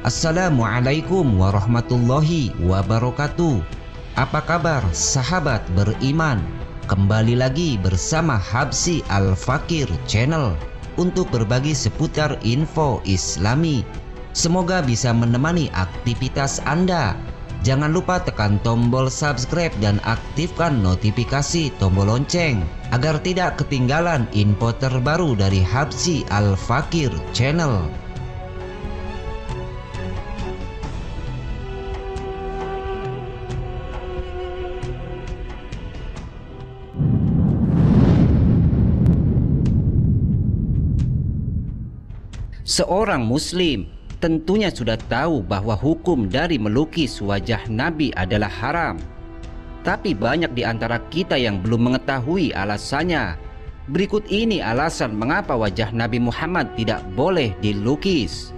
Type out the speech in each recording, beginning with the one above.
Assalamualaikum warahmatullahi wabarakatuh. Apa kabar sahabat beriman? Kembali lagi bersama Habsy Al-Fakir Channel untuk berbagi seputar info Islami. Semoga bisa menemani aktivitas Anda. Jangan lupa tekan tombol subscribe dan aktifkan notifikasi tombol lonceng agar tidak ketinggalan info terbaru dari Habsy Al-Fakir Channel. Seorang muslim tentunya sudah tahu bahwa hukum dari melukis wajah Nabi adalah haram. Tapi banyak di antara kita yang belum mengetahui alasannya. Berikut ini alasan mengapa wajah Nabi Muhammad tidak boleh dilukis.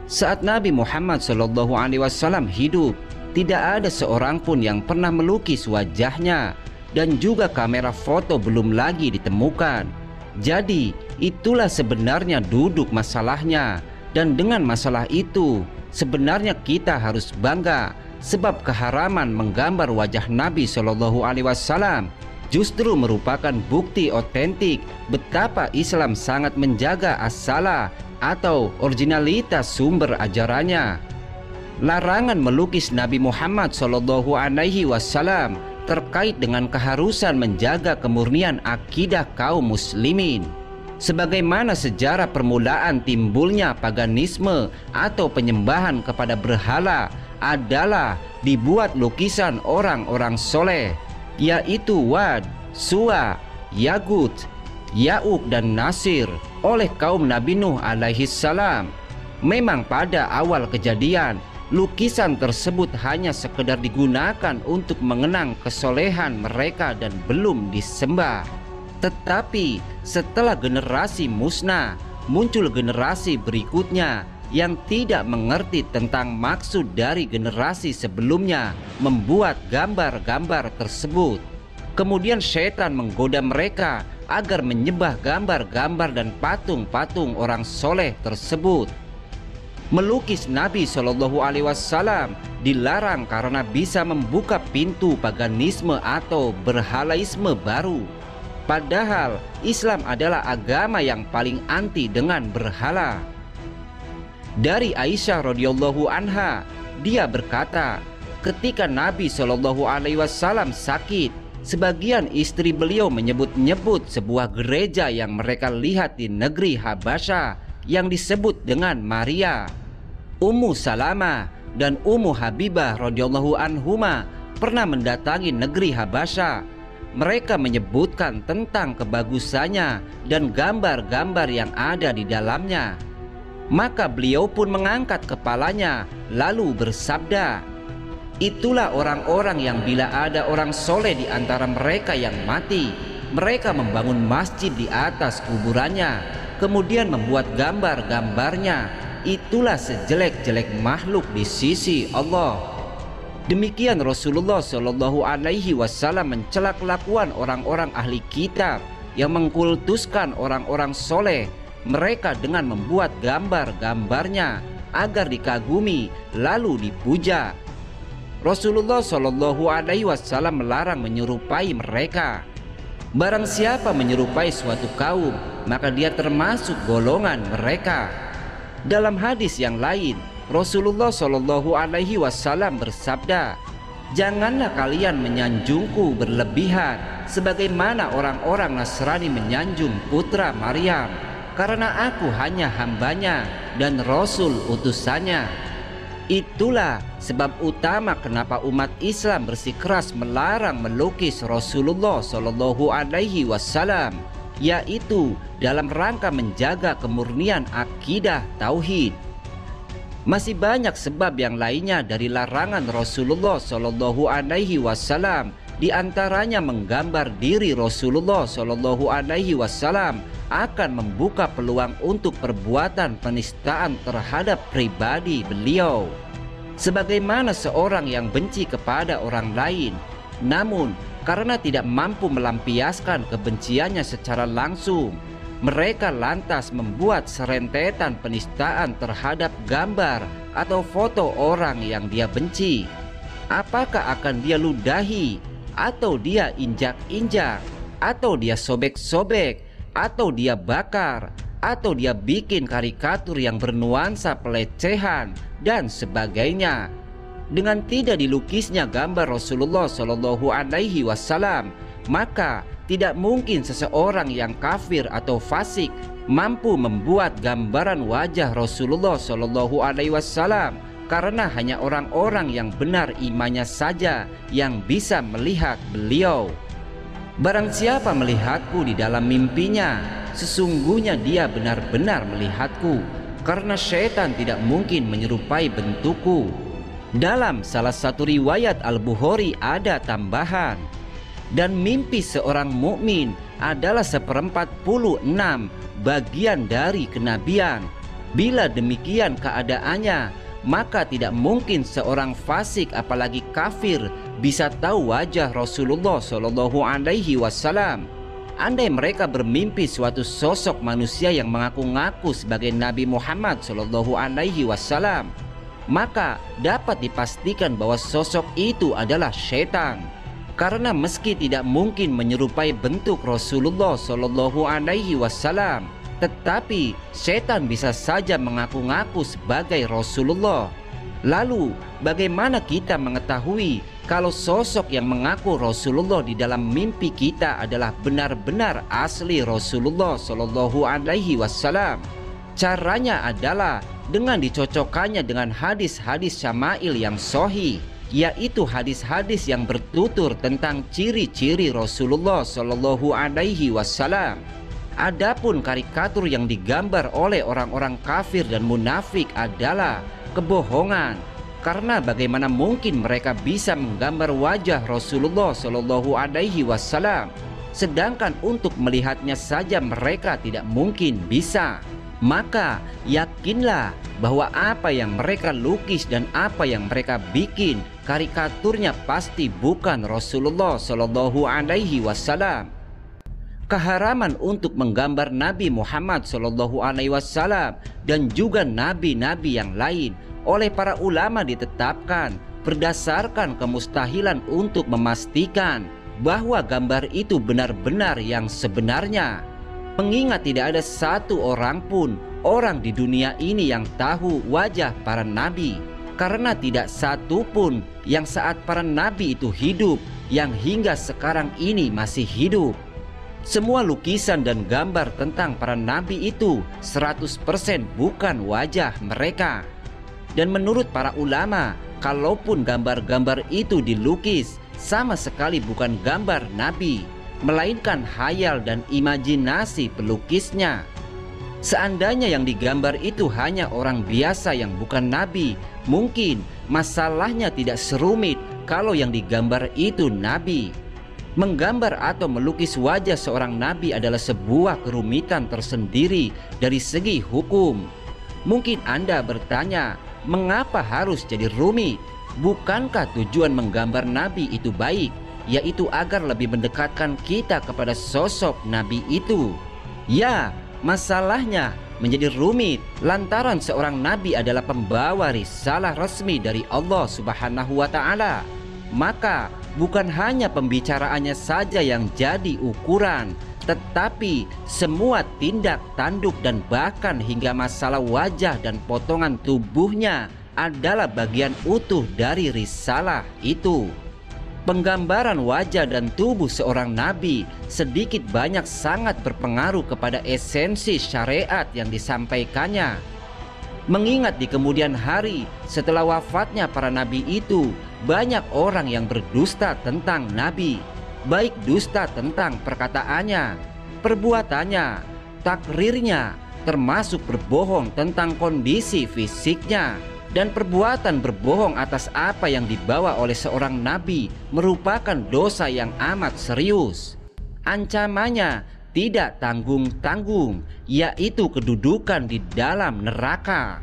Saat Nabi Muhammad SAW hidup, tidak ada seorang pun yang pernah melukis wajahnya, dan juga kamera foto belum lagi ditemukan. Jadi itulah sebenarnya duduk masalahnya, dan dengan masalah itu sebenarnya kita harus bangga, sebab keharaman menggambar wajah Nabi SAW justru merupakan bukti otentik betapa Islam sangat menjaga as-salah atau originalitas sumber ajarannya. Larangan melukis Nabi Muhammad SAW terkait dengan keharusan menjaga kemurnian akidah kaum muslimin. Sebagaimana sejarah permulaan timbulnya paganisme atau penyembahan kepada berhala adalah dibuat lukisan orang-orang soleh, yaitu Wad, Suwa, Yagut, Ya'uq dan Nasir oleh kaum Nabi Nuh alaihissalam. Memang pada awal kejadian lukisan tersebut hanya sekedar digunakan untuk mengenang kesolehan mereka dan belum disembah. Tetapi setelah generasi musnah, muncul generasi berikutnya yang tidak mengerti tentang maksud dari generasi sebelumnya membuat gambar-gambar tersebut. Kemudian syaitan menggoda mereka agar menyembah gambar-gambar dan patung-patung orang soleh tersebut. Melukis Nabi SAW dilarang karena bisa membuka pintu paganisme atau berhalaisme baru. Padahal Islam adalah agama yang paling anti dengan berhala. Dari Aisyah radhiyallahu anha, dia berkata, ketika Nabi SAW sakit, sebagian istri beliau menyebut-nyebut sebuah gereja yang mereka lihat di negeri Habasyah yang disebut dengan Maria. Ummu Salamah dan Ummu Habibah radhiyallahu anhuma pernah mendatangi negeri Habasyah. Mereka menyebutkan tentang kebagusannya dan gambar-gambar yang ada di dalamnya. Maka beliau pun mengangkat kepalanya lalu bersabda, itulah orang-orang yang bila ada orang soleh di antara mereka yang mati, mereka membangun masjid di atas kuburannya, kemudian membuat gambar-gambarnya. Itulah sejelek-jelek makhluk di sisi Allah. Demikian Rasulullah SAW mencela kelakuan orang-orang ahli kitab yang mengkultuskan orang-orang soleh mereka dengan membuat gambar-gambarnya agar dikagumi lalu dipuja. Rasulullah SAW melarang menyerupai mereka. Barang siapa menyerupai suatu kaum, maka dia termasuk golongan mereka. Dalam hadis yang lain, Rasulullah SAW bersabda, janganlah kalian menyanjungku berlebihan sebagaimana orang-orang Nasrani menyanjung putra Maryam, karena aku hanya hambanya dan Rasul utusannya. Itulah sebab utama kenapa umat Islam bersikeras melarang melukis Rasulullah SAW, yaitu dalam rangka menjaga kemurnian akidah tauhid. Masih banyak sebab yang lainnya dari larangan Rasulullah SAW, di antaranya menggambar diri Rasulullah SAW akan membuka peluang untuk perbuatan penistaan terhadap pribadi beliau. Sebagaimana seorang yang benci kepada orang lain, namun karena tidak mampu melampiaskan kebenciannya secara langsung, mereka lantas membuat serentetan penistaan terhadap gambar atau foto orang yang dia benci. Apakah akan dia ludahi, atau dia injak-injak, atau dia sobek-sobek, atau dia bakar, atau dia bikin karikatur yang bernuansa pelecehan dan sebagainya. Dengan tidak dilukisnya gambar Rasulullah Shallallahu Alaihi Wasallam, maka tidak mungkin seseorang yang kafir atau fasik mampu membuat gambaran wajah Rasulullah Shallallahu Alaihi Wasallam, karena hanya orang-orang yang benar imannya saja yang bisa melihat beliau. Barang siapa melihatku di dalam mimpinya, sesungguhnya dia benar-benar melihatku, karena syaitan tidak mungkin menyerupai bentukku. Dalam salah satu riwayat Al-Bukhari ada tambahan, dan mimpi seorang mukmin adalah 1/46 bagian dari kenabian. Bila demikian keadaannya, maka tidak mungkin seorang fasik apalagi kafir bisa tahu wajah Rasulullah Shallallahu Alaihi Wasallam. Andai mereka bermimpi suatu sosok manusia yang mengaku-ngaku sebagai Nabi Muhammad Shallallahu Alaihi Wasallam, maka dapat dipastikan bahwa sosok itu adalah syaitan. Karena meski tidak mungkin menyerupai bentuk Rasulullah Shallallahu Alaihi Wasallam, tetapi syaitan bisa saja mengaku-ngaku sebagai Rasulullah. Lalu bagaimana kita mengetahui kalau sosok yang mengaku Rasulullah di dalam mimpi kita adalah benar-benar asli Rasulullah Shallallahu Alaihi Wasallam? Caranya adalah dengan dicocokkannya dengan hadis-hadis syama'il yang sahih, yaitu hadis-hadis yang bertutur tentang ciri-ciri Rasulullah Shallallahu Alaihi Wasallam. Adapun karikatur yang digambar oleh orang-orang kafir dan munafik adalah kebohongan, karena bagaimana mungkin mereka bisa menggambar wajah Rasulullah Shallallahu Alaihi Wasallam, sedangkan untuk melihatnya saja mereka tidak mungkin bisa. Maka yakinlah bahwa apa yang mereka lukis dan apa yang mereka bikin karikaturnya pasti bukan Rasulullah Shallallahu Alaihi Wasallam. Keharaman untuk menggambar Nabi Muhammad Shallallahu Alaihi Wasallam dan juga nabi-nabi yang lain oleh para ulama ditetapkan berdasarkan kemustahilan untuk memastikan bahwa gambar itu benar-benar yang sebenarnya. Mengingat tidak ada satu orang pun orang di dunia ini yang tahu wajah para nabi, karena tidak satu pun yang saat para nabi itu hidup yang hingga sekarang ini masih hidup. Semua lukisan dan gambar tentang para nabi itu 100% bukan wajah mereka. Dan menurut para ulama, kalaupun gambar-gambar itu dilukis, sama sekali bukan gambar nabi, melainkan khayal dan imajinasi pelukisnya. Seandainya yang digambar itu hanya orang biasa yang bukan nabi, mungkin masalahnya tidak serumit kalau yang digambar itu nabi. Menggambar atau melukis wajah seorang nabi adalah sebuah kerumitan tersendiri dari segi hukum. Mungkin Anda bertanya, mengapa harus jadi rumit? Bukankah tujuan menggambar nabi itu baik, yaitu agar lebih mendekatkan kita kepada sosok nabi itu? Ya, masalahnya menjadi rumit lantaran seorang nabi adalah pembawa risalah resmi dari Allah Subhanahu wa Ta'ala. Maka bukan hanya pembicaraannya saja yang jadi ukuran, tetapi semua tindak tanduk dan bahkan hingga masalah wajah dan potongan tubuhnya adalah bagian utuh dari risalah itu. Penggambaran wajah dan tubuh seorang nabi sedikit banyak sangat berpengaruh kepada esensi syariat yang disampaikannya. Mengingat di kemudian hari setelah wafatnya para nabi itu, banyak orang yang berdusta tentang nabi, baik dusta tentang perkataannya, perbuatannya, takrirnya, termasuk berbohong tentang kondisi fisiknya. Dan perbuatan berbohong atas apa yang dibawa oleh seorang nabi merupakan dosa yang amat serius. Ancamannya tidak tanggung-tanggung, yaitu kedudukan di dalam neraka.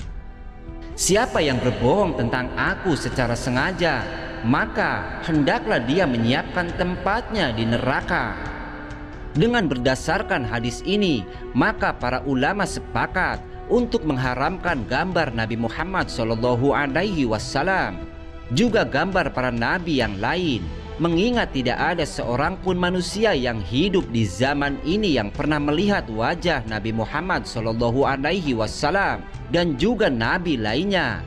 Siapa yang berbohong tentang aku secara sengaja, maka hendaklah dia menyiapkan tempatnya di neraka. Dengan berdasarkan hadis ini, maka para ulama sepakat untuk mengharamkan gambar Nabi Muhammad SAW, juga gambar para nabi yang lain, mengingat tidak ada seorang pun manusia yang hidup di zaman ini yang pernah melihat wajah Nabi Muhammad SAW dan juga nabi lainnya.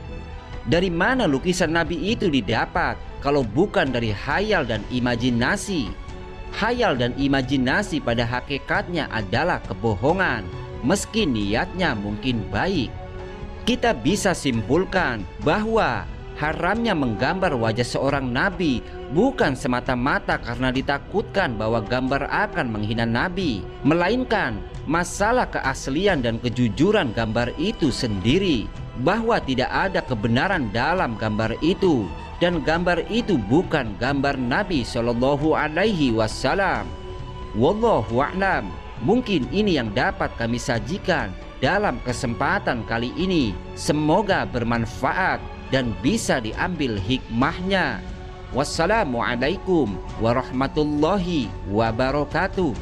Dari mana lukisan nabi itu didapat kalau bukan dari khayal dan imajinasi? Khayal dan imajinasi pada hakikatnya adalah kebohongan, meski niatnya mungkin baik. Kita bisa simpulkan bahwa haramnya menggambar wajah seorang nabi bukan semata-mata karena ditakutkan bahwa gambar akan menghina nabi, melainkan masalah keaslian dan kejujuran gambar itu sendiri, bahwa tidak ada kebenaran dalam gambar itu, dan gambar itu bukan gambar Nabi SAW. Wallahu a'lam. Mungkin ini yang dapat kami sajikan dalam kesempatan kali ini. Semoga bermanfaat dan bisa diambil hikmahnya. Wassalamualaikum warahmatullahi wabarakatuh.